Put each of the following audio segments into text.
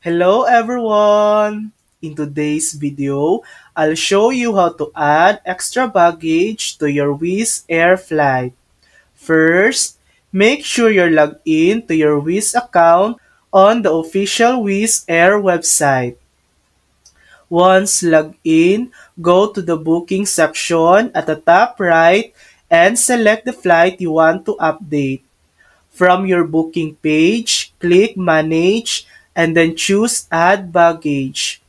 Hello everyone! In today's video, I'll show you how to add extra baggage to your Wizz Air flight. First, make sure you're logged in to your Wizz account on the official Wizz Air website. Once logged in, go to the booking section at the top right and select the flight you want to update. From your booking page, click Manage and then choose Add Baggage.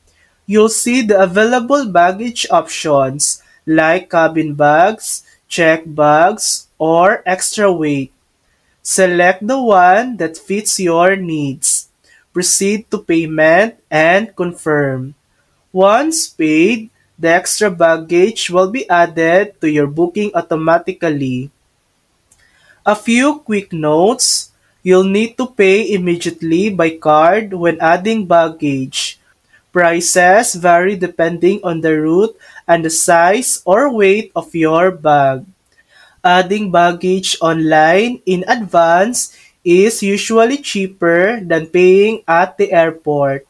You'll see the available baggage options like cabin bags, check bags, or extra weight. Select the one that fits your needs. Proceed to payment and confirm. Once paid, the extra baggage will be added to your booking automatically. A few quick notes. You'll need to pay immediately by card when adding baggage. Prices vary depending on the route and the size or weight of your bag. Adding baggage online in advance is usually cheaper than paying at the airport.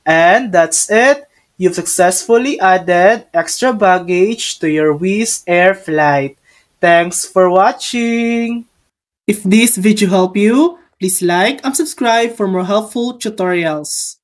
And that's it. You've successfully added extra baggage to your Wizz Air flight. Thanks for watching! If this video helped you, please like and subscribe for more helpful tutorials.